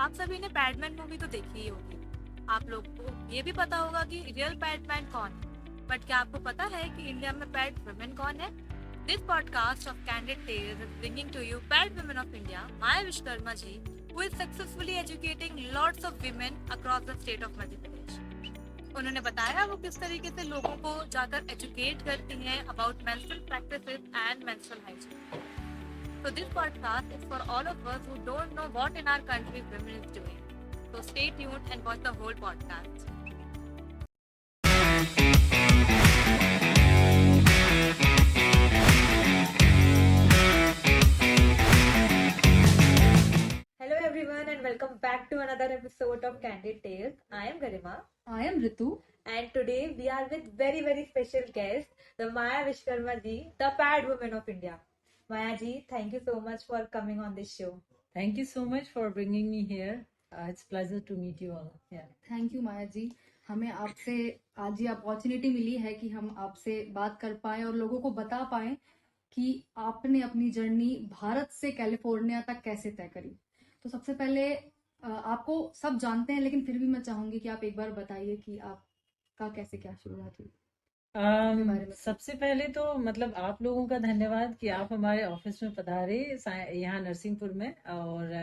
आप सभी ने पैडमैन मूवी तो देखी ही होगी। आप लोग को ये भी पता होगा कि रियल पैडमैन कौन है। बट क्या आपको पता है कि इंडिया में पैड वुमेन कौन है? This podcast of candid tales is bringing to you pad women of India, Maya Vishwakarma ji, who is successfully educating lots of women across the state of Madhya Pradesh. उन्होंने बताया वो किस तरीके से लोगों को जाकर एजुकेट करती हैं about menstrual practices and menstrual hygiene. So this podcast is for all of us who don't know what in our country women is doing. So stay tuned and watch the whole podcast. Hello everyone and welcome back to another episode of Candid Tales. I am Garima. I am Ritu. And today we are with very special guest, the Maya Vishkarma ji, the Pad Woman of India. Maya ji, thank you so much for coming on this show. Thank you so much for bringing me here. It's pleasure to meet you all. Yeah. Thank you Maya ji. हमें आपसे आज ये opportunity मिली है कि हम आपसे बात कर पाए और लोगों को बता पाए कि आपने अपनी जर्नी भारत से कैलिफोर्निया तक कैसे तय करी। तो सबसे पहले आपको सब जानते हैं, लेकिन फिर भी मैं चाहूंगी कि आप एक बार बताइए कि आपका कैसे क्या शुरुआत हुई। सबसे पहले तो मतलब आप लोगों का धन्यवाद कि आप हमारे ऑफिस में पधारे यहाँ नरसिंहपुर में। और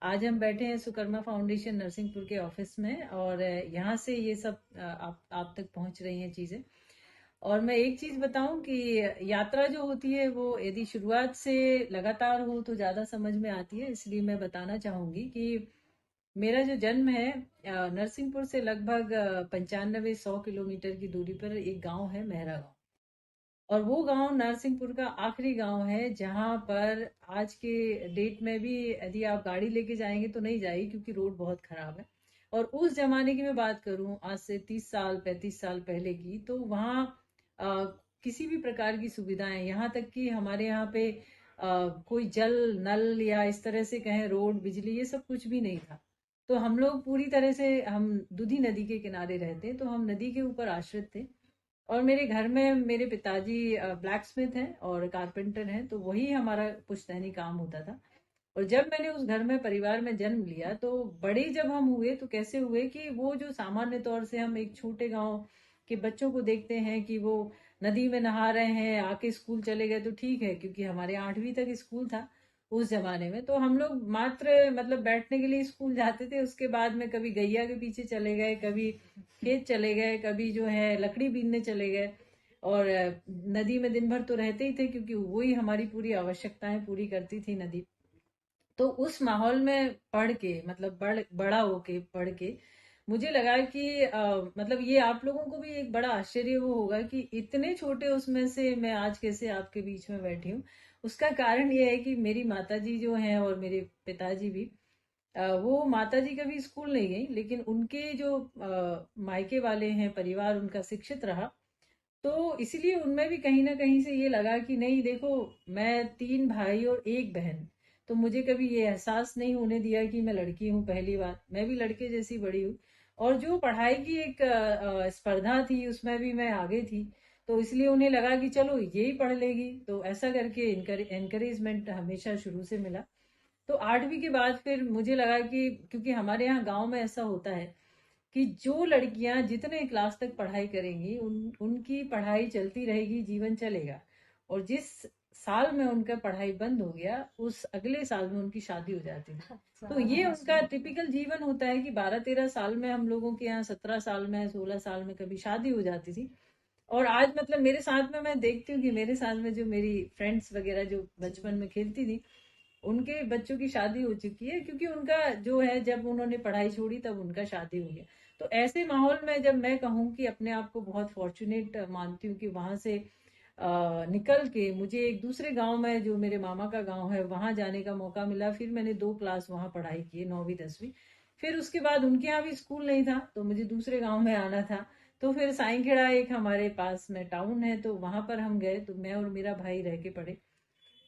आज हम बैठे हैं सुकर्मा फाउंडेशन नरसिंहपुर के ऑफिस में और यहाँ से ये सब आप तक पहुंच रही हैं चीजें। और मैं एक चीज बताऊं कि यात्रा जो होती है वो यदि शुरुआत से लगातार हो तो ज्यादा समझ में आती है। इसलिए मैं बताना चाहूंगी कि मेरा जो जन्म है नरसिंहपुर से लगभग 95-100 किलोमीटर की दूरी पर एक गांव है, मेहरा गांव। और वो गांव नरसिंहपुर का आखिरी गांव है जहां पर आज के डेट में भी यदि आप गाड़ी लेके जाएंगे तो नहीं जाएगी, क्योंकि रोड बहुत खराब है। और उस जमाने की मैं बात करूं, आज से 30 साल 35 साल पहले की, तो वहाँ किसी भी प्रकार की सुविधाएं, यहाँ तक कि हमारे यहाँ पे कोई जल नल या इस तरह से कहें रोड बिजली, ये सब कुछ भी नहीं था। तो हम लोग पूरी तरह से, हम दुधी नदी के किनारे रहते, तो हम नदी के ऊपर आश्रित थे। और मेरे घर में मेरे पिताजी ब्लैक स्मिथ हैं और कारपेंटर हैं, तो वही हमारा पुश्तैनी काम होता था। और जब मैंने उस घर में परिवार में जन्म लिया तो बड़े जब हम हुए तो कैसे हुए कि वो जो सामान्य तौर से हम एक छोटे गांव के बच्चों को देखते हैं कि वो नदी में नहा रहे हैं, आके स्कूल चले गए तो ठीक है, क्योंकि हमारे 8वीं तक स्कूल था उस जमाने में। तो हम लोग मात्र मतलब बैठने के लिए स्कूल जाते थे। उसके बाद में कभी गैया के पीछे चले गए, कभी खेत चले गए, कभी जो है लकड़ी बीनने चले गए। और नदी में दिन भर तो रहते ही थे, क्योंकि वही हमारी पूरी आवश्यकताएं पूरी करती थी नदी। तो उस माहौल में पढ़ के, मतलब बड़ा होके पढ़ के मुझे लगा कि मतलब ये आप लोगों को भी एक बड़ा आश्चर्य वो होगा कि इतने छोटे उसमें से मैं आज कैसे आपके बीच में बैठी हूँ। उसका कारण ये है कि मेरी माताजी जो हैं और मेरे पिताजी भी, वो माताजी कभी स्कूल नहीं गई, लेकिन उनके जो मायके वाले हैं, परिवार उनका शिक्षित रहा। तो इसलिए उनमें भी कहीं ना कहीं से ये लगा कि नहीं देखो, मैं 3 भाई और 1 बहन, तो मुझे कभी ये एहसास नहीं होने दिया कि मैं लड़की हूँ। पहली बार मैं भी लड़के जैसी बड़ी हूँ। और जो पढ़ाई की एक स्पर्धा थी उसमें भी मैं आगे थी, तो इसलिए उन्हें लगा कि चलो यही पढ़ लेगी। तो ऐसा करके एनकरेजमेंट हमेशा शुरू से मिला। तो 8वीं के बाद फिर मुझे लगा कि क्योंकि हमारे यहाँ गांव में ऐसा होता है कि जो लड़कियां जितने क्लास तक पढ़ाई करेंगी उनकी पढ़ाई चलती रहेगी, जीवन चलेगा। और जिस साल में उनका पढ़ाई बंद हो गया उस अगले साल में उनकी शादी हो जाती है। तो ये उनका टिपिकल जीवन होता है कि 12-13 साल में, हम लोगों के यहाँ 17 साल में 16 साल में कभी शादी हो जाती थी। और आज मतलब मेरे साथ में मैं देखती हूँ कि मेरे साथ में जो मेरी फ्रेंड्स वगैरह जो बचपन में खेलती थी, उनके बच्चों की शादी हो चुकी है, क्योंकि उनका जो है जब उन्होंने पढ़ाई छोड़ी तब उनका शादी हो गया। तो ऐसे माहौल में जब मैं कहूँ कि अपने आप को बहुत फॉर्चुनेट मानती हूँ कि वहां से निकल के मुझे एक दूसरे गांव में, जो मेरे मामा का गांव है, वहां जाने का मौका मिला। फिर मैंने 2 क्लास वहां पढ़ाई की, 9वीं 10वीं। फिर उसके बाद उनके यहाँ भी स्कूल नहीं था, तो मुझे दूसरे गांव में आना था। तो फिर साईंखेड़ा एक हमारे पास में टाउन है, तो वहां पर हम गए, तो मैं और मेरा भाई रह के पढ़े।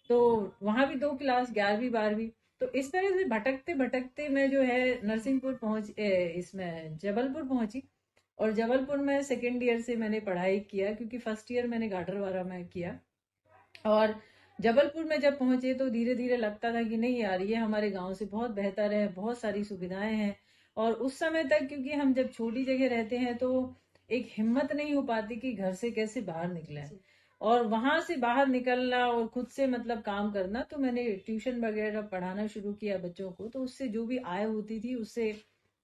तो वहां भी 2 क्लास, 11वीं 12वीं। तो इस तरह से भटकते भटकते मैं जो है नरसिंहपुर पहुंच इसमें जबलपुर पहुंची। और जबलपुर में सेकेंड ईयर से मैंने पढ़ाई किया, क्योंकि फर्स्ट ईयर मैंने गाडरवारा में किया। और जबलपुर में जब पहुंचे तो धीरे धीरे लगता था कि नहीं यार, ये हमारे गांव से बहुत बेहतर है, बहुत सारी सुविधाएं हैं। और उस समय तक, क्योंकि हम जब छोटी जगह रहते हैं तो एक हिम्मत नहीं हो पाती कि घर से कैसे बाहर निकले, और वहां से बाहर निकलना और खुद से मतलब काम करना। तो मैंने ट्यूशन वगैरह पढ़ाना शुरू किया बच्चों को, तो उससे जो भी आय होती थी उससे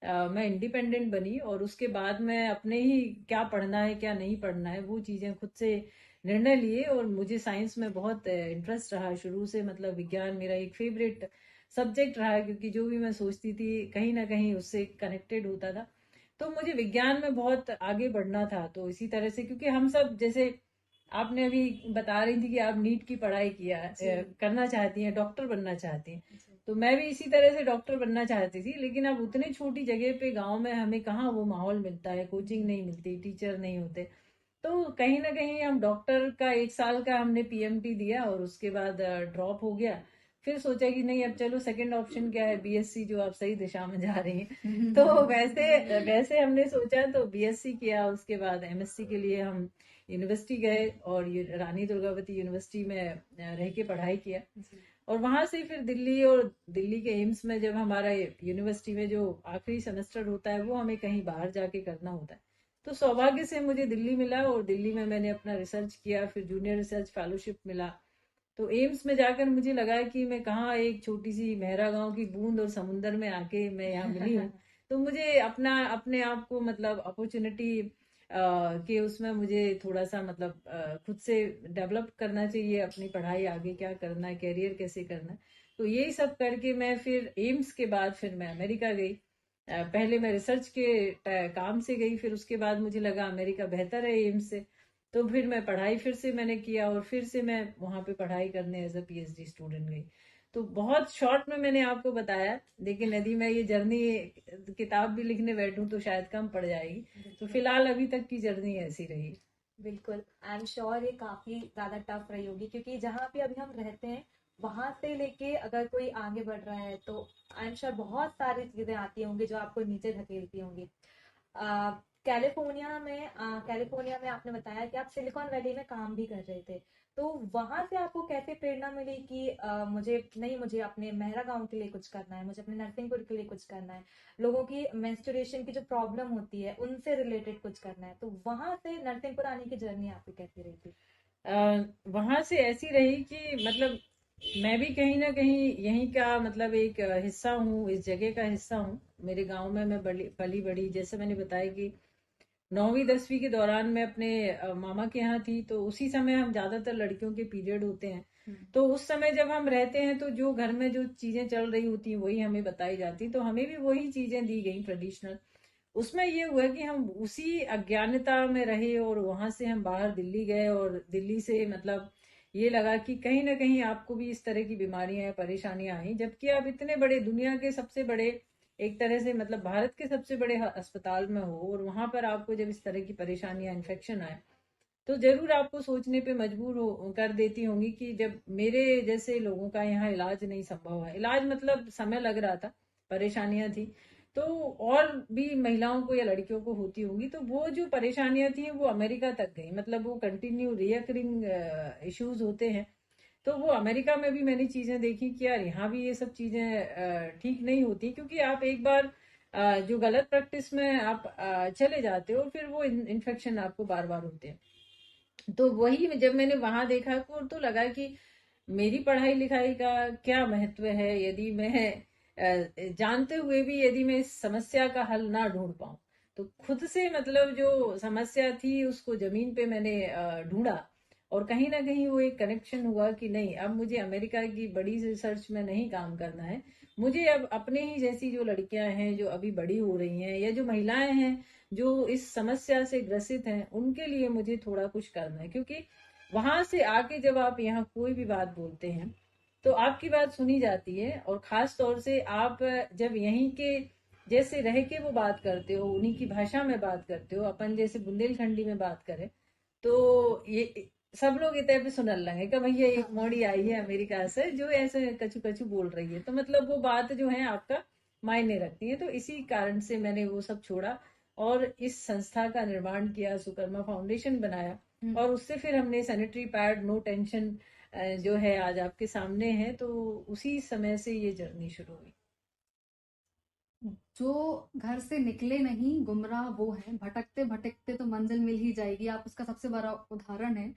मैं इंडिपेंडेंट बनी। और उसके बाद मैं अपने ही क्या पढ़ना है क्या नहीं पढ़ना है वो चीजें खुद से निर्णय लिए। और मुझे साइंस में बहुत इंटरेस्ट रहा शुरू से, मतलब विज्ञान मेरा एक फेवरेट सब्जेक्ट रहा है, क्योंकि जो भी मैं सोचती थी कहीं ना कहीं उससे कनेक्टेड होता था। तो मुझे विज्ञान में बहुत आगे बढ़ना था। तो इसी तरह से, क्योंकि हम सब जैसे आपने अभी बता रही थी कि आप नीट की पढ़ाई किया करना चाहती हैं, डॉक्टर बनना चाहती हैं, तो मैं भी इसी तरह से डॉक्टर बनना चाहती थी। लेकिन अब उतनी छोटी जगह पे गांव में हमें कहाँ वो माहौल मिलता है, कोचिंग नहीं मिलती, टीचर नहीं होते। तो कहीं ना कहीं हम डॉक्टर का 1 साल का हमने पीएमटी दिया और उसके बाद ड्रॉप हो गया। फिर सोचा कि नहीं, अब चलो सेकंड ऑप्शन क्या है, बीएससी, जो आप सही दिशा में जा रही हैं। तो वैसे वैसे हमने सोचा तो बीएससी किया। उसके बाद एमएससी के लिए हम यूनिवर्सिटी गए और ये रानी दुर्गावती यूनिवर्सिटी में रह के पढ़ाई किया। और वहां से फिर दिल्ली, और दिल्ली के एम्स में जब हमारा यूनिवर्सिटी में जो आखिरी सेमेस्टर होता है वो हमें कहीं बाहर जाके करना होता है, तो सौभाग्य से मुझे दिल्ली मिला और दिल्ली में मैंने अपना रिसर्च किया। फिर जूनियर रिसर्च फेलोशिप मिला। तो एम्स में जाकर मुझे लगा कि मैं कहाँ एक छोटी सी मेहरा गांव की बूंद और समुंदर में आके मैं यहाँ मिली हूँ। तो मुझे अपने आप को मतलब अपॉर्चुनिटी कि उसमें मुझे थोड़ा सा मतलब खुद से डेवलप करना चाहिए, अपनी पढ़ाई आगे क्या करना है, करियर कैसे करना है। तो यही सब करके मैं फिर एम्स के बाद फिर मैं अमेरिका गई। पहले मैं रिसर्च के काम से गई, फिर उसके बाद मुझे लगा अमेरिका बेहतर है एम्स से। तो फिर मैं पढ़ाई फिर से मैंने किया और फिर से मैं वहां पे पढ़ाई करने एज अ पीएचडी स्टूडेंट गई। तो बहुत शॉर्ट में मैंने आपको बताया, लेकिन यदि मैं ये जर्नी किताब भी लिखने बैठूं तो शायद कम पड़ जाएगी। तो फिलहाल अभी तक की जर्नी ऐसी रही। बिल्कुल, आई एम श्योर ये काफी ज्यादा टफ रही होगी, क्योंकि जहाँ पे अभी हम रहते हैं वहां से लेके अगर कोई आगे बढ़ रहा है तो आई एम श्योर बहुत सारी चीजें आती होंगी जो आपको नीचे धकेलती होंगी। कैलिफोर्निया में आपने बताया कि आप सिलिकॉन वैली में काम भी कर रहे थे, तो वहां से आपको कैसे प्रेरणा मिली कि मुझे अपने मेहरा गांव के लिए कुछ करना है, मुझे अपने नरसिंहपुर के लिए कुछ करना है, लोगों की मेंस्ट्रुएशन की जो प्रॉब्लम होती है उनसे रिलेटेड कुछ करना है। तो वहां से नरसिंहपुर आने की जर्नी आपकी कैसी रही थी? वहां से ऐसी रही कि मतलब मैं भी कहीं ना कहीं यहीं का मतलब एक हिस्सा हूँ, इस जगह का हिस्सा हूँ। मेरे गांव में मैं पली बड़ी, जैसे मैंने बताया कि 9वीं 10वीं के दौरान मैं अपने मामा के यहाँ थी। तो उसी समय हम ज्यादातर लड़कियों के पीरियड होते हैं, तो उस समय जब हम रहते हैं तो जो घर में जो चीजें चल रही होती हैं वही हमें बताई जाती, तो हमें भी वही चीजें दी गई ट्रेडिशनल। उसमें ये हुआ कि हम उसी अज्ञानता में रहे और वहां से हम बाहर दिल्ली गए। और दिल्ली से मतलब ये लगा कि कहीं ना कहीं आपको भी इस तरह की बीमारियां परेशानियां आई, जबकि आप इतने बड़े दुनिया के सबसे बड़े, एक तरह से मतलब भारत के सबसे बड़े अस्पताल में हो, और वहां पर आपको जब इस तरह की परेशानियां, इन्फेक्शन आए, तो जरूर आपको सोचने पे मजबूर कर देती होंगी कि जब मेरे जैसे लोगों का यहाँ इलाज नहीं संभव है, इलाज मतलब समय लग रहा था, परेशानियां थी, तो और भी महिलाओं को या लड़कियों को होती होंगी। तो वो जो परेशानियां थी वो अमेरिका तक गई, मतलब वो कंटिन्यू रियकरिंग इश्यूज होते हैं। तो वो अमेरिका में भी मैंने चीजें देखी कि यार यहाँ भी ये सब चीजें ठीक नहीं होती, क्योंकि आप एक बार जो गलत प्रैक्टिस में आप चले जाते हो, फिर वो इन्फेक्शन आपको बार बार होते हैं। तो वही जब मैंने वहां देखा तो लगा कि मेरी पढ़ाई लिखाई का क्या महत्व है यदि मैं जानते हुए भी यदि मैं इस समस्या का हल ना ढूंढ पाऊं। तो खुद से मतलब जो समस्या थी उसको जमीन पे मैंने ढूंढा, और कहीं ना कहीं वो एक कनेक्शन हुआ कि नहीं, अब मुझे अमेरिका की बड़ी रिसर्च में नहीं काम करना है, मुझे अब अपने ही जैसी जो लड़कियां हैं जो अभी बड़ी हो रही हैं, या जो महिलाएं हैं जो इस समस्या से ग्रसित हैं, उनके लिए मुझे थोड़ा कुछ करना है। क्योंकि वहां से आके जब आप यहाँ कोई भी बात बोलते हैं तो आपकी बात सुनी जाती है, और खास तौर से आप जब यहीं के जैसे रह के वो बात करते हो, उन्हीं की भाषा में बात करते हो, अपन जैसे बुंदेलखंडी में बात करें, तो ये सब लोग इतने पे सुनने लगे कि भैया एक मोड़ी आई है अमेरिका से जो ऐसे कचू कचू बोल रही है, तो मतलब वो बात जो है आपका मायने रखती है। तो इसी कारण से मैंने वो सब छोड़ा और इस संस्था का निर्माण किया, सुकर्मा फाउंडेशन बनाया, और उससे फिर हमने सैनिटरी पैड नो टेंशन जो है आज आपके सामने है। तो उसी समय से ये जर्नी शुरू हुई। जो घर से निकले नहीं गुमराह वो है, भटकते भटकते तो मंजिल मिल ही जाएगी, आप उसका सबसे बड़ा उदाहरण है।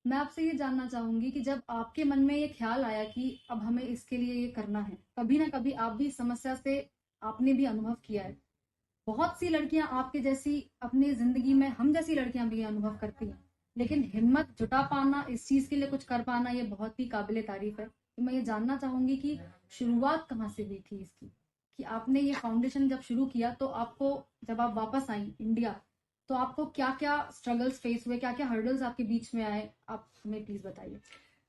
मैं आपसे ये जानना चाहूंगी कि जब आपके मन में ये ख्याल आया कि अब हमें इसके लिए ये करना है, कभी ना कभी आप भी इस समस्या से आपने भी अनुभव किया है। बहुत सी लड़कियां आपके जैसी अपनी जिंदगी में हम जैसी लड़कियां भी ये अनुभव करती हैं, लेकिन हिम्मत जुटा पाना, इस चीज के लिए कुछ कर पाना, ये बहुत ही काबिले तारीफ है। तो मैं ये जानना चाहूंगी कि शुरुआत कहाँ से हुई थी इसकी, कि आपने ये फाउंडेशन जब शुरू किया तो आपको, जब आप वापस आई इंडिया, तो आपको क्या क्या स्ट्रगल्स फेस हुए, क्या क्या हर्डल्स आपके बीच में आए, आप हमें प्लीज बताइए।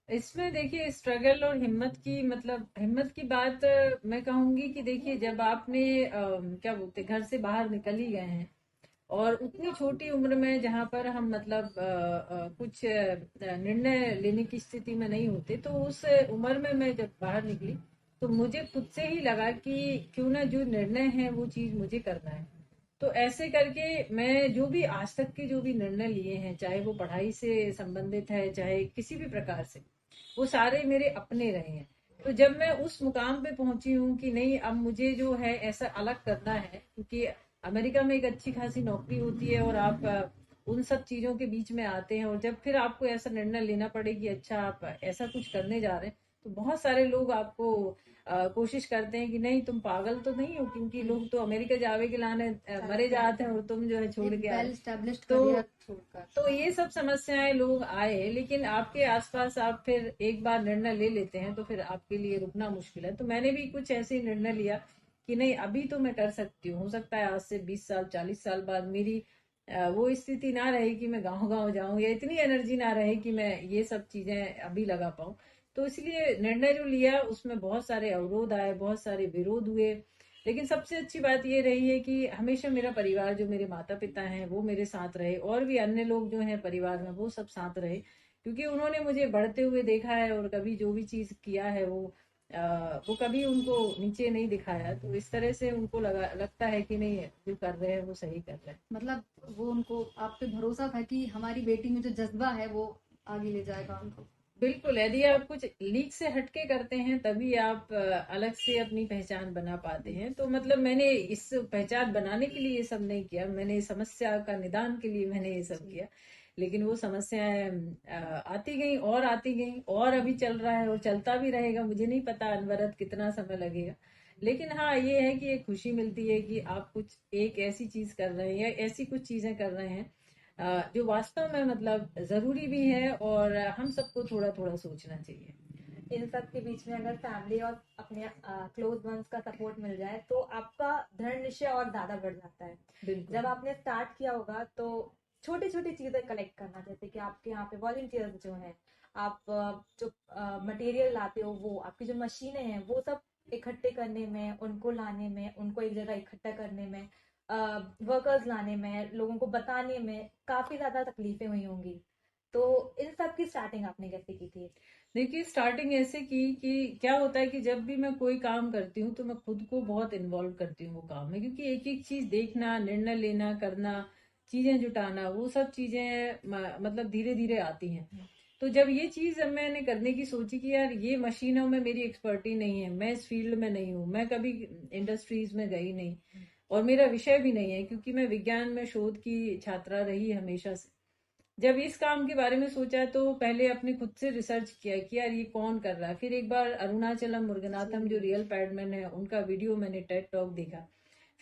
इसमें देखिए स्ट्रगल और हिम्मत की, मतलब हिम्मत की बात मैं कहूंगी कि देखिए जब आपने क्या बोलते घर से बाहर निकल ही गए हैं और उतनी छोटी उम्र में जहाँ पर हम मतलब कुछ निर्णय लेने की स्थिति में नहीं होते, तो उस उम्र में मैं जब बाहर निकली तो मुझे खुद से ही लगा कि क्यों ना जो निर्णय है वो चीज मुझे करना है। तो ऐसे करके मैं जो भी आज तक के जो भी निर्णय लिए हैं, चाहे वो पढ़ाई से संबंधित है चाहे किसी भी प्रकार से, वो सारे मेरे अपने रहे हैं। तो जब मैं उस मुकाम पे पहुंची हूँ कि नहीं अब मुझे जो है ऐसा अलग करना है, क्योंकि अमेरिका में एक अच्छी खासी नौकरी होती है और आप उन सब चीजों के बीच में आते हैं, और जब फिर आपको ऐसा निर्णय लेना पड़े कि अच्छा आप ऐसा कुछ करने जा रहे हैं, तो बहुत सारे लोग आपको कोशिश करते हैं कि नहीं तुम पागल तो नहीं हो, क्योंकि लोग तो अमेरिका जावे के लाने मरे जाते हैं और तुम जो है छोड़ एक के आ रहे वेल हो। स्टैब्लिश्ड तो करियर छोड़कर। तो ये सब समस्याएं लोग आए, लेकिन आपके आसपास आप फिर एक बार निर्णय ले लेते हैं तो फिर आपके लिए रुकना मुश्किल है। तो मैंने भी कुछ ऐसे ही निर्णय लिया कि नहीं अभी तो मैं कर सकती हूँ, हो सकता है आज से 20 साल 40 साल बाद मेरी वो स्थिति ना रहे कि मैं गांव गांव जाऊं, या इतनी एनर्जी ना रहे कि मैं ये सब चीजें अभी लगा पाऊं। तो इसलिए निर्णय जो लिया उसमें बहुत सारे अवरोध आए, बहुत सारे विरोध हुए, लेकिन सबसे अच्छी बात ये रही है कि हमेशा मेरा परिवार, जो मेरे माता पिता हैं वो मेरे साथ रहे, और भी अन्य लोग जो हैं परिवार में वो सब साथ रहे, क्योंकि उन्होंने मुझे बढ़ते हुए देखा है और कभी जो भी चीज किया है वो कभी उनको नीचे नहीं दिखाया। तो इस तरह से उनको लगता है कि नहीं जो कर रहे हैं वो सही कर रहे हैं। मतलब वो उनको आप पे भरोसा था कि हमारी बेटी में जो जज्बा है वो आगे ले जाएगा उनको। बिल्कुल, यदि आप कुछ लीक से हटके करते हैं तभी आप अलग से अपनी पहचान बना पाते हैं। तो मतलब मैंने इस पहचान बनाने के लिए ये सब नहीं किया, मैंने समस्या का निदान के लिए मैंने ये सब किया। लेकिन वो समस्याएं आती गई और आती गई, और अभी चल रहा है और चलता भी रहेगा, मुझे नहीं पता अनवरत कितना समय लगेगा। लेकिन हाँ ये है कि एक खुशी मिलती है कि आप कुछ एक ऐसी चीज कर रहे हैं या ऐसी कुछ चीजें कर रहे हैं जो वास्तव में मतलब जरूरी भी है, और हम सबको थोड़ा थोड़ा सोचना चाहिए। इन सब के बीच में अगर फैमिली और अपने क्लोज वंस का सपोर्ट मिल जाए तो आपका दृढ़ निश्चय और ज्यादा बढ़ जाता है। बिल्कुल। जब आपने स्टार्ट किया होगा तो छोटी छोटी चीजें कलेक्ट करना, जैसे कि आपके यहाँ पे वॉलंटियर्स जो हैं, आप जो मटेरियल लाते हो, वो आपकी जो मशीनें हैं वो सब इकट्ठे करने में, उनको लाने में, उनको एक जगह इकट्ठा करने में, वर्कर्स लाने में, लोगों को बताने में काफी ज्यादा तकलीफें हुई होंगी। तो इन सब की स्टार्टिंग आपने कैसे की थी? देखिए स्टार्टिंग ऐसे की कि क्या होता है कि जब भी मैं कोई काम करती हूँ तो मैं खुद को बहुत इन्वॉल्व करती हूँ वो काम में, क्योंकि एक एक चीज देखना, निर्णय लेना, करना, चीजें जुटाना, वो सब चीजें मतलब धीरे धीरे आती हैं। तो जब ये चीज अब मैंने करने की सोची कि यार ये मशीनों में मेरी एक्सपर्टी नहीं है, मैं इस फील्ड में नहीं हूँ, मैं कभी इंडस्ट्रीज में गई नहीं और मेरा विषय भी नहीं है, क्योंकि मैं विज्ञान में शोध की छात्रा रही हमेशा से। जब इस काम के बारे में सोचा तो पहले अपने खुद से रिसर्च किया कि यार ये कौन कर रहा है। फिर एक बार अरुणाचलम मुरुगनाथम जो रियल पैडमैन है उनका वीडियो मैंने टेड टॉक देखा।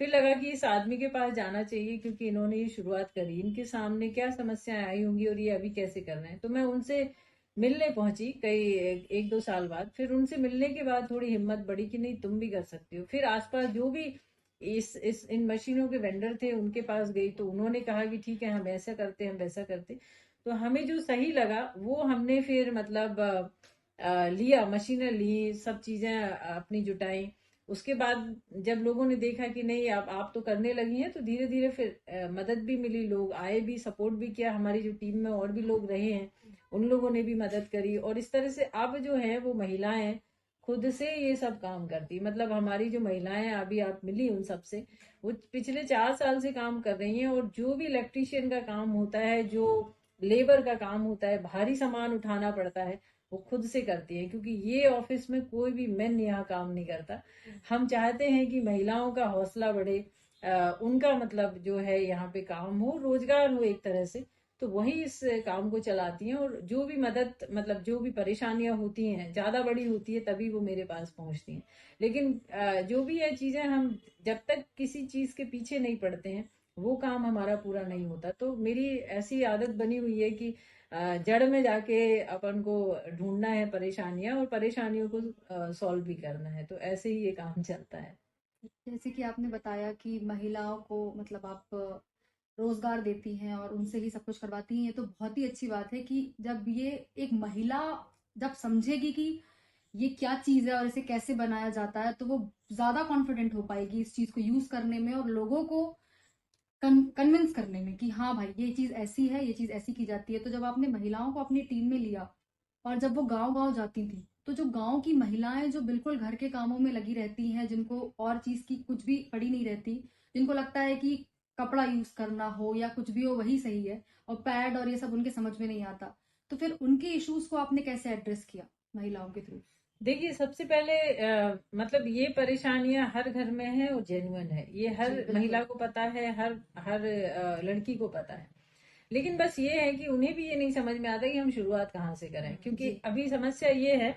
फिर लगा कि इस आदमी के पास जाना चाहिए, क्योंकि इन्होंने ये शुरुआत करी, इनके सामने क्या समस्याएं आई होंगी और ये अभी कैसे कर रहे हैं। तो मैं उनसे मिलने पहुंची कई 1-2 साल बाद। फिर उनसे मिलने के बाद थोड़ी हिम्मत बढ़ी कि नहीं तुम भी कर सकती हो। फिर आसपास जो भी इस इन मशीनों के वेंडर थे उनके पास गई, तो उन्होंने कहा कि ठीक है हम ऐसा करते हैं, हम वैसा करते। तो हमें जो सही लगा वो हमने फिर मतलब लिया, मशीनें ली, सब चीजें अपनी जुटाई। उसके बाद जब लोगों ने देखा कि नहीं आप तो करने लगी हैं, तो धीरे धीरे फिर मदद भी मिली, लोग आए भी, सपोर्ट भी किया। हमारी जो टीम में और भी लोग रहे हैं उन लोगों ने भी मदद करी, और इस तरह से अब जो है वो महिलाएं खुद से ये सब काम करती। मतलब हमारी जो महिलाएं अभी आप मिली उन सब से, वो पिछले 4 साल से काम कर रही हैं, और जो भी इलेक्ट्रीशियन का काम होता है, जो लेबर का काम होता है, भारी सामान उठाना पड़ता है, वो खुद से करती हैं, क्योंकि ये ऑफिस में कोई भी मेन यहाँ काम नहीं करता। हम चाहते हैं कि महिलाओं का हौसला बढ़े, उनका मतलब जो है यहाँ पे काम हो, रोजगार हो एक तरह से, तो वही इस काम को चलाती हैं। और जो भी मदद, मतलब जो भी परेशानियां होती हैं, ज्यादा बड़ी होती है तभी वो मेरे पास पहुंचती हैं। लेकिन जो भी है चीजें, हम जब तक किसी चीज के पीछे नहीं पड़ते हैं वो काम हमारा पूरा नहीं होता। तो मेरी ऐसी आदत बनी हुई है कि जड़ में जाके अपन को ढूंढना है परेशानियां, और परेशानियों को सॉल्व भी करना है। तो ऐसे ही ये काम चलता है। जैसे कि आपने बताया कि महिलाओं को मतलब आप रोजगार देती हैं और उनसे ही सब कुछ करवाती हैं, तो बहुत ही अच्छी बात है कि जब ये एक महिला जब समझेगी कि ये क्या चीज है और इसे कैसे बनाया जाता है, तो वो ज्यादा कॉन्फिडेंट हो पाएगी इस चीज को यूज करने में और लोगों को कन्विंस करने में कि हाँ भाई ये चीज ऐसी है, ये चीज ऐसी की जाती है। तो जब आपने महिलाओं को अपनी टीम में लिया और जब वो गांव गांव जाती थी, तो जो गांव की महिलाएं जो बिल्कुल घर के कामों में लगी रहती हैं, जिनको और चीज की कुछ भी पड़ी नहीं रहती, जिनको लगता है कि कपड़ा यूज करना हो या कुछ भी हो वही सही है और पैड और ये सब उनके समझ में नहीं आता, तो फिर उनके इश्यूज को आपने कैसे एड्रेस किया महिलाओं के थ्रू? देखिए, सबसे पहले मतलब ये परेशानियां हर घर में है और जेन्युइन है, ये हर जी महिला बिल्कुल। को पता है, हर हर लड़की को पता है। लेकिन बस ये है कि उन्हें भी ये नहीं समझ में आता कि हम शुरुआत कहाँ से करें, क्योंकि जी अभी समस्या ये है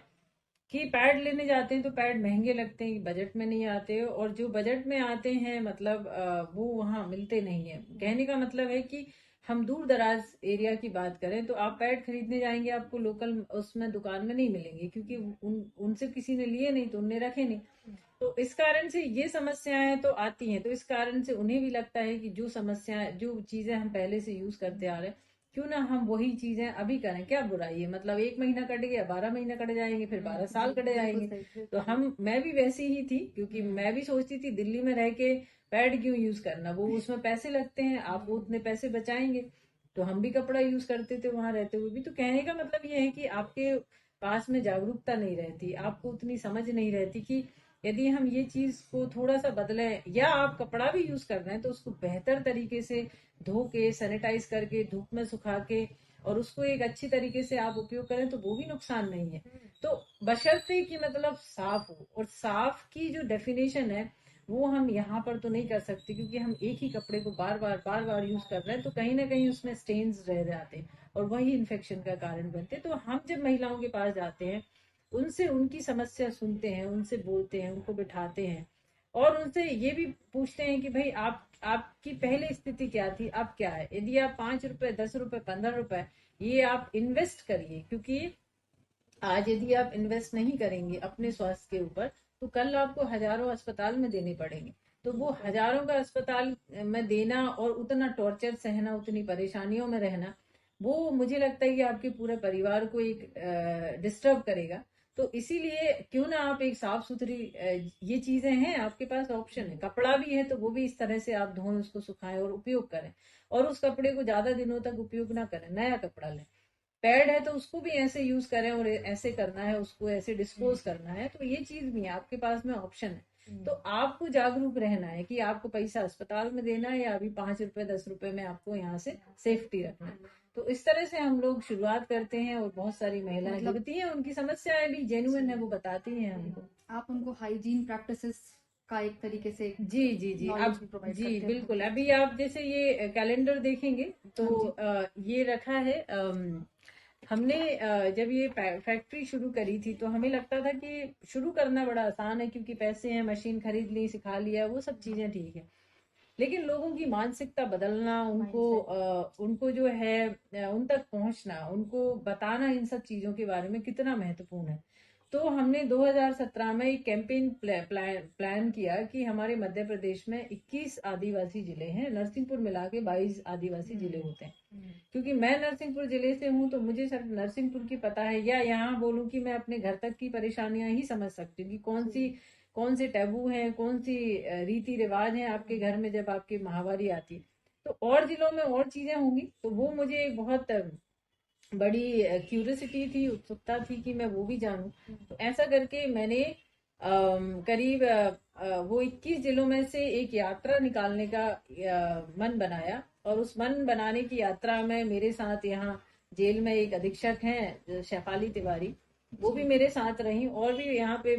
कि पैड लेने जाते हैं तो पैड महंगे लगते हैं, बजट में नहीं आते, और जो बजट में आते हैं मतलब वो वहाँ मिलते नहीं है। कहने का मतलब है कि हम दूर दराज एरिया की बात करें तो आप पैड खरीदने जाएंगे, आपको लोकल उसमें दुकान में नहीं मिलेंगे, क्योंकि उनसे किसी ने लिए नहीं तो उनने रखे नहीं। तो इस कारण से ये समस्याएं तो आती हैं। तो इस कारण से उन्हें भी लगता है कि जो समस्याएं, जो चीजें हम पहले से यूज करते आ रहे हैं, क्यों ना हम वही चीजें अभी करें, क्या बुराई है। मतलब 1 महीना कट गया, 12 महीना कट जाएंगे, फिर 12 साल जी कट बिल्कुल जाएंगे। सही, तो बिल्कुल। हम, मैं भी वैसी ही थी, क्योंकि मैं भी सोचती थी दिल्ली में रह के पैड क्यों यूज करना, वो उसमें पैसे लगते हैं, आप वो उतने पैसे बचाएंगे। तो हम भी कपड़ा यूज करते थे वहां रहते हुए भी। तो कहने का मतलब ये है कि आपके पास में जागरूकता नहीं रहती, आपको उतनी समझ नहीं रहती कि यदि हम ये चीज को थोड़ा सा बदलें, या आप कपड़ा भी यूज कर रहे हैं तो उसको बेहतर तरीके से धो के, सैनिटाइज करके, धूप में सुखा के, और उसको एक अच्छी तरीके से आप उपयोग करें तो वो भी नुकसान नहीं है। तो बशर्ते कि मतलब साफ हो, और साफ की जो डेफिनेशन है वो हम यहाँ पर तो नहीं कर सकते, क्योंकि हम एक ही कपड़े को बार बार यूज कर रहे हैं, तो कहीं ना कहीं उसमें स्टेन्स रह जाते हैं और वही इन्फेक्शन का कारण बनते हैं। तो हम जब महिलाओं के पास जाते हैं, उनसे उनकी समस्या सुनते हैं, उनसे बोलते हैं, उनको बिठाते हैं, और उनसे ये भी पूछते हैं कि भाई आपकी पहले स्थिति क्या थी, अब क्या है। यदि आप 5 रुपए, 10 रुपए, 15 रुपए ये आप इन्वेस्ट करिए, क्योंकि आज यदि आप इन्वेस्ट नहीं करेंगे अपने स्वास्थ्य के ऊपर, तो कल आपको हजारों अस्पताल में देने पड़ेंगे। तो वो हजारों का अस्पताल में देना और उतना टॉर्चर सहना, उतनी परेशानियों में रहना, वो मुझे लगता है कि आपके पूरे परिवार को एक डिस्टर्ब करेगा। तो इसीलिए क्यों ना आप एक साफ सुथरी, ये चीजें हैं आपके पास, ऑप्शन है, कपड़ा भी है तो वो भी इस तरह से आप धोएं, उसको सुखाएं और उपयोग करें, और उस कपड़े को ज्यादा दिनों तक उपयोग ना करें, नया कपड़ा लें। पैड है तो उसको भी ऐसे यूज करें, और ऐसे करना है उसको, ऐसे डिस्पोज करना है, तो ये चीज भी है आपके पास में, ऑप्शन है। तो आपको जागरूक रहना है कि आपको पैसा अस्पताल में देना है या अभी 5 रुपए, 10 रुपए में आपको यहाँ से सेफ्टी रखना है। तो इस तरह से हम लोग शुरुआत करते हैं, और बहुत सारी महिलाएं मतलब जुड़ती हैं, उनकी समस्याएं भी जेन्युइन है, वो बताती हैं हमको। आप उनको हाइजीन प्रैक्टिसेस का एक तरीके से जी जी जी। नॉलेज अब भी प्रोवाइड जी करते हैं। बिल्कुल, बहुत अभी अच्छी। आप जैसे ये कैलेंडर देखेंगे तो हाँ जी। ये रखा है। हमने जब ये फैक्ट्री शुरू करी थी तो हमें लगता था कि शुरू करना बड़ा आसान है, क्योंकि पैसे हैं, मशीन खरीद ली, सिखा लिया, वो सब चीजें ठीक है। लेकिन लोगों की मानसिकता बदलना, उनको माइंडसेट। उनको जो है उन तक पहुंचना, उनको बताना इन सब चीजों के बारे में कितना महत्वपूर्ण है। तो हमने 2017 में एक कैंपेन प्लान किया कि हमारे मध्य प्रदेश में 21 आदिवासी जिले हैं, नरसिंहपुर मिला के 22 आदिवासी जिले होते हैं। क्योंकि मैं नरसिंहपुर जिले से हूँ तो मुझे सिर्फ नरसिंहपुर की पता है, या यहाँ बोलूँ कि मैं अपने घर तक की परेशानियां ही समझ सकती हूँ कि कौन से टैबू हैं, कौन सी रीति रिवाज हैं आपके घर में जब आपकी माहवारी आती है। तो और जिलों में और चीजें होंगी, तो वो मुझे एक बहुत बड़ी क्यूरियोसिटी थी, उत्सुकता थी कि मैं वो भी जानूं। तो ऐसा करके मैंने करीब वो 21 जिलों में से एक यात्रा निकालने का मन बनाया, और उस मन बनाने की यात्रा में मेरे साथ यहाँ जेल में एक अधीक्षक हैं शेफाली तिवारी, वो भी मेरे साथ रही, और भी यहाँ पे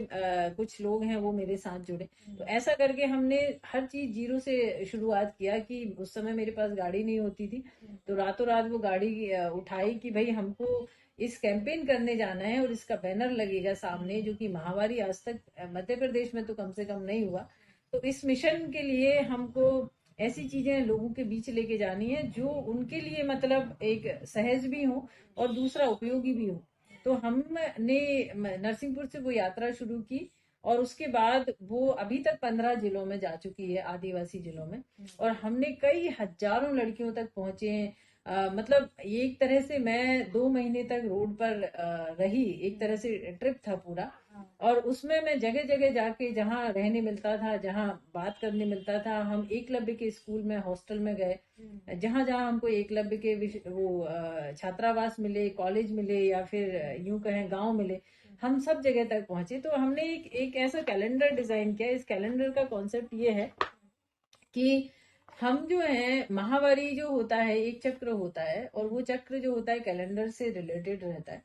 कुछ लोग हैं वो मेरे साथ जुड़े। तो ऐसा करके हमने हर चीज जीरो से शुरुआत किया कि उस समय मेरे पास गाड़ी नहीं होती थी, तो रातों रात वो गाड़ी उठाई कि भाई हमको इस कैंपेन करने जाना है और इसका बैनर लगेगा सामने, जो कि महामारी आज तक मध्य प्रदेश में तो कम से कम नहीं हुआ। तो इस मिशन के लिए हमको ऐसी चीजें लोगों के बीच लेके जानी है जो उनके लिए मतलब एक सहज भी हो और दूसरा उपयोगी भी हो। तो हमने नरसिंहपुर से वो यात्रा शुरू की, और उसके बाद वो अभी तक 15 जिलों में जा चुकी है, आदिवासी जिलों में, और हमने कई हजारों लड़कियों तक पहुंचे हैं। मतलब एक तरह से मैं 2 महीने तक रोड पर रही, एक तरह से ट्रिप था पूरा, और उसमें मैं जगह जगह जाके जहाँ रहने मिलता था, जहाँ बात करने मिलता था, हम एकलव्य के स्कूल में हॉस्टल में गए, जहाँ जहाँ हमको एकलव्य के वो छात्रावास मिले, कॉलेज मिले, या फिर यूं कहें गांव मिले, हम सब जगह तक पहुंचे। तो हमने एक ऐसा कैलेंडर डिजाइन किया। इस कैलेंडर का कॉन्सेप्ट ये है कि हम जो है, महावारी जो होता है एक चक्र होता है, और वो चक्र जो होता है कैलेंडर से रिलेटेड रहता है।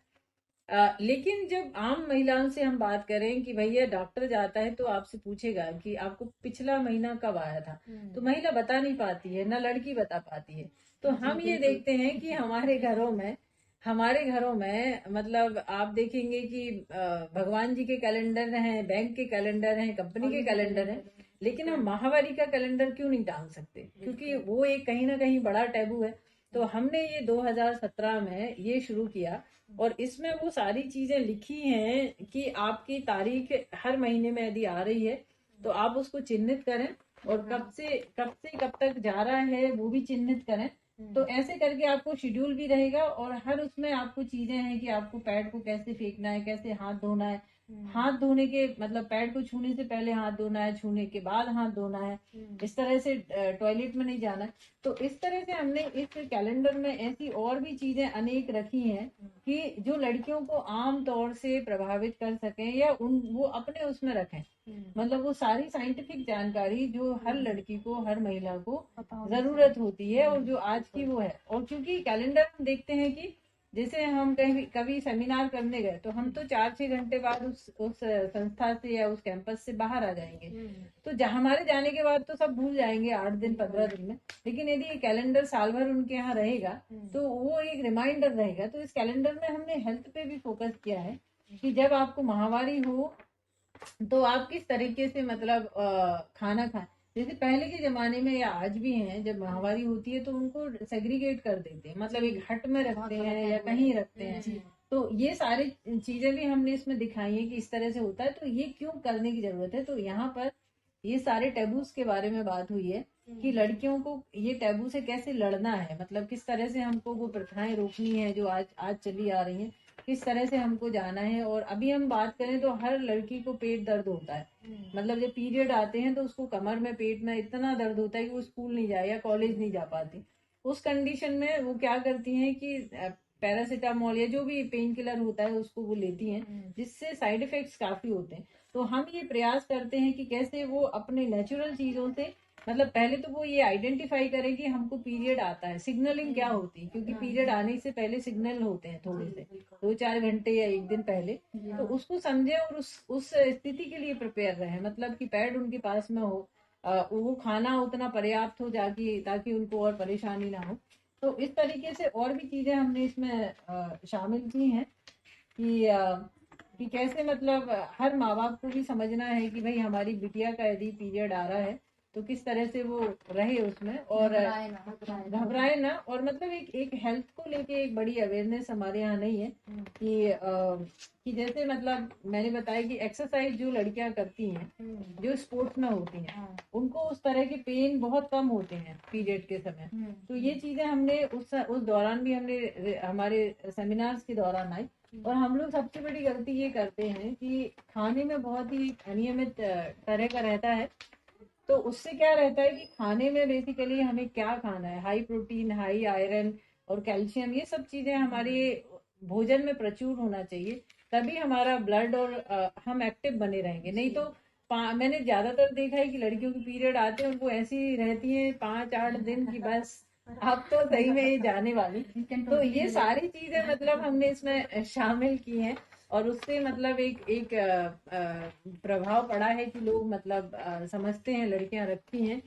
लेकिन जब आम महिलाओं से हम बात करें कि भैया डॉक्टर जाता है तो आपसे पूछेगा कि आपको पिछला महीना कब आया था, तो महिला बता नहीं पाती है, ना लड़की बता पाती है। तो हम ये देखते हैं कि हमारे घरों में मतलब आप देखेंगे कि भगवान जी के कैलेंडर हैं, बैंक के कैलेंडर हैं, कंपनी के कैलेंडर हैं, लेकिन हम माहवारी का कैलेंडर क्यों नहीं टांग सकते, क्योंकि वो एक कहीं ना कहीं बड़ा टैबू है। तो हमने ये 2017 में ये शुरू किया, और इसमें वो सारी चीजें लिखी हैं कि आपकी तारीख हर महीने में यदि आ रही है तो आप उसको चिन्हित करें, और कब से कब तक जा रहा है वो भी चिन्हित करें। तो ऐसे करके आपको शेड्यूल भी रहेगा, और हर उसमें आपको चीजें हैं कि आपको पैड को कैसे फेंकना है, कैसे हाथ धोना है, हाथ धोने के मतलब पैड को छूने से पहले हाथ धोना है, छूने के बाद हाथ धोना है, इस तरह से टॉयलेट में नहीं जाना है। तो इस तरह से हमने इस कैलेंडर में ऐसी और भी चीजें अनेक रखी हैं कि जो लड़कियों को आम तौर से प्रभावित कर सकें, या वो अपने उसमें रखें। मतलब वो सारी साइंटिफिक जानकारी जो हर लड़की को, हर महिला को जरूरत होती है, और जो आज की वो है। और क्योंकि कैलेंडर हम देखते हैं कि जैसे हम कभी सेमिनार करने गए तो हम तो 4-6 घंटे बाद उस संस्था से या उस कैंपस से बाहर आ जाएंगे, तो हमारे जाने के बाद तो सब भूल जाएंगे 8 दिन 15 दिन में। लेकिन यदि ये कैलेंडर साल भर उनके यहाँ रहेगा तो वो एक रिमाइंडर रहेगा। तो इस कैलेंडर में हमने हेल्थ पे भी फोकस किया है कि जब आपको महामारी हो तो आप किस तरीके से मतलब खाना खाएं। जैसे पहले के जमाने में या आज भी हैं, जब महामारी होती है तो उनको सेग्रीगेट कर देते हैं, मतलब एक हट में रखते हैं या कहीं रखते हैं। तो ये सारी चीजें भी हमने इसमें दिखाई है कि इस तरह से होता है, तो ये क्यों करने की जरूरत है। तो यहाँ पर ये सारे टैबूज के बारे में बात हुई है कि लड़कियों को ये टैबू से कैसे लड़ना है, मतलब किस तरह से हमको वो प्रथाएं रोकनी है जो आज चली आ रही हैं, किस तरह से हमको जाना है। और अभी हम बात करें तो हर लड़की को पेट दर्द होता है, मतलब जब पीरियड आते हैं तो उसको कमर में, पेट में इतना दर्द होता है कि वो स्कूल नहीं जाए या कॉलेज नहीं जा पाती। उस कंडीशन में वो क्या करती हैं कि पैरासीटामोल या जो भी पेन किलर होता है उसको वो लेती हैं, जिससे साइड इफेक्ट्स काफी होते हैं। तो हम ये प्रयास करते हैं कि कैसे वो अपने नेचुरल चीजों से, मतलब पहले तो वो ये आइडेंटिफाई करे कि हमको पीरियड आता है, सिग्नलिंग क्या होती है, क्योंकि पीरियड आने से पहले सिग्नल होते हैं थोड़े से 2-4 घंटे या एक दिन पहले। तो उसको समझे और उस स्थिति के लिए प्रिपेयर रहे, मतलब कि पैड उनके पास में हो, वो खाना उतना पर्याप्त हो जाके ताकि उनको और परेशानी ना हो। तो इस तरीके से और भी चीजें हमने इसमें शामिल की हैं कि कैसे मतलब हर माँ बाप को भी समझना है कि भाई हमारी बिटिया का यदि पीरियड आ रहा है तो किस तरह से वो रहे उसमें, और घबराए ना। और मतलब एक हेल्थ को लेके एक बड़ी अवेयरनेस हमारे यहाँ नहीं है कि जैसे मतलब मैंने बताया कि एक्सरसाइज जो लड़कियां करती हैं, जो स्पोर्ट्स में होती हैं, उनको उस तरह के पेन बहुत कम होते हैं पीरियड के समय। तो ये चीजें हमने उस दौरान भी हमने हमारे सेमिनार्स के दौरान आई। और हम लोग सबसे बड़ी गलती ये करते हैं कि खाने में बहुत ही अनियमित तरह का रहता है। तो उससे क्या रहता है कि खाने में बेसिकली हमें क्या खाना है, हाई प्रोटीन, हाई आयरन और कैल्शियम, ये सब चीजें हमारे भोजन में प्रचुर होना चाहिए, तभी हमारा ब्लड और हम एक्टिव बने रहेंगे। नहीं तो मैंने ज्यादातर देखा है कि लड़कियों के पीरियड आते हैं और वो ऐसी रहती हैं 5-8 दिन की, बस आप तो सही में ये जाने वाली। We can तो totally ये relate. सारी चीजें मतलब हमने इसमें शामिल की हैं और उससे मतलब एक एक प्रभाव पड़ा है कि लोग मतलब समझते हैं लड़कियां रखती हैं।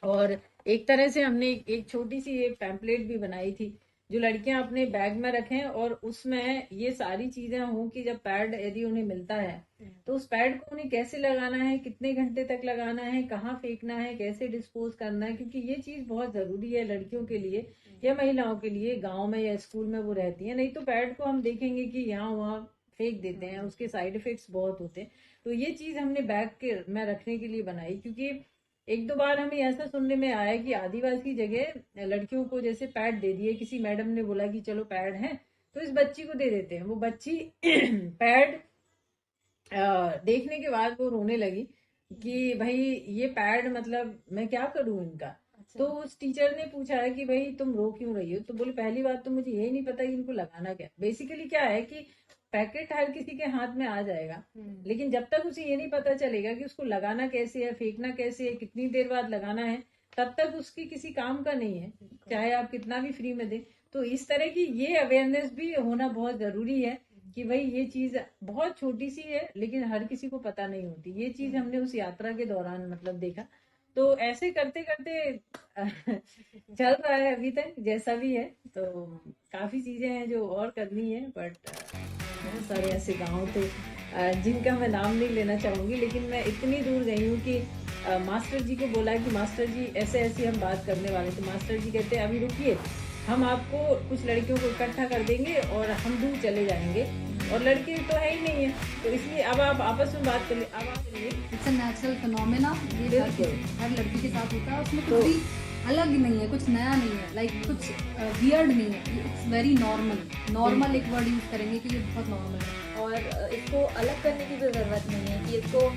और एक तरह से हमने एक छोटी सी एक पैम्पलेट भी बनाई थी जो लड़कियां अपने बैग में रखें और उसमें ये सारी चीजें हों कि जब पैड यदि उन्हें मिलता है तो उस पैड को उन्हें कैसे लगाना है, कितने घंटे तक लगाना है, कहाँ फेंकना है, कैसे डिस्पोज करना है, क्योंकि ये चीज बहुत जरूरी है लड़कियों के लिए या महिलाओं के लिए। गांव में या स्कूल में वो रहती है, नहीं तो पैड को हम देखेंगे कि यहाँ वहाँ फेंक देते हैं, उसके साइड इफेक्ट्स बहुत होते हैं। तो ये चीज हमने बैग के में रखने के लिए बनाई, क्योंकि एक दो बार हमें ऐसा सुनने में आया कि आदिवासी जगह लड़कियों को जैसे पैड दे दिए, किसी मैडम ने बोला कि चलो पैड है तो इस बच्ची को दे देते हैं। वो बच्ची पैड देखने के बाद वो रोने लगी कि भाई ये पैड मतलब मैं क्या करूं इनका। तो उस टीचर ने पूछा है कि भाई तुम रो क्यों रही हो, तो बोले पहली बात तो मुझे यही नहीं पता कि इनको लगाना क्या। बेसिकली क्या है कि पैकेट हर किसी के हाथ में आ जाएगा, लेकिन जब तक उसे ये नहीं पता चलेगा कि उसको लगाना कैसे है, फेंकना कैसे है, कितनी देर बाद लगाना है, तब तक उसकी किसी काम का नहीं है, चाहे आप कितना भी फ्री में दें। तो इस तरह की ये अवेयरनेस भी होना बहुत जरूरी है कि भाई ये चीज बहुत छोटी सी है लेकिन हर किसी को पता नहीं होती। ये चीज हमने उस यात्रा के दौरान मतलब देखा। तो ऐसे करते करते चल रहा है अभी तक जैसा भी है। तो काफी चीजें हैं जो और करनी है, बट बहुत सारे ऐसे गांव थे जिनका मैं नाम नहीं लेना चाहूंगी, लेकिन मैं इतनी दूर गई हूँ कि मास्टर जी को बोला कि मास्टर जी ऐसे ऐसे हम बात करने वाले थे। मास्टर जी कहते हैं अभी रुकिए, हम आपको कुछ लड़कियों को इकट्ठा कर देंगे और हम दूर चले जाएंगे, और लड़के तो है ही नहीं है, तो इसलिए अब आप आपस में बात कर ले। अब आप चलिए। इट्स अ नेचुरल फिनोमेना, ये बिल्कुल। हर लड़की के साथ होता है। उसमें तो- कुछ भी अलग नहीं है, कुछ नया नहीं है, लाइक कुछ वियर्ड नहीं है। It's very normal. नॉर्मल एक वर्ड यूज करेंगे कि ये बहुत नॉर्मल है। और इसको अलग करने की भी ज़रूरत नहीं है कि इसको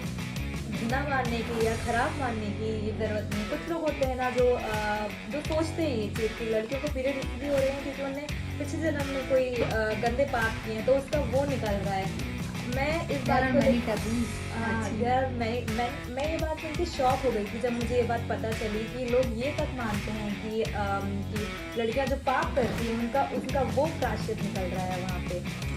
घिना मानने की या खराब मानने की ये ज़रूरत नहीं। कुछ लोग होते हैं ना जो सोचते हैं ये चीज़ कि लड़कियों को पीरियड इसलिए हो रहे हैं क्योंकि उन्हें पिछले जन्म में कोई गंदे पाप किए हैं तो उसका वो निकल रहा है। मैं इस There बात are को many taboos. यार मैं ये बात सुन के शॉक हो गई थी जब मुझे ये बात पता चली कि लोग ये तक मानते हैं कि लड़कियां जो पाप करती हैं उनका वो प्रायश्चित निकल रहा है वहाँ पे।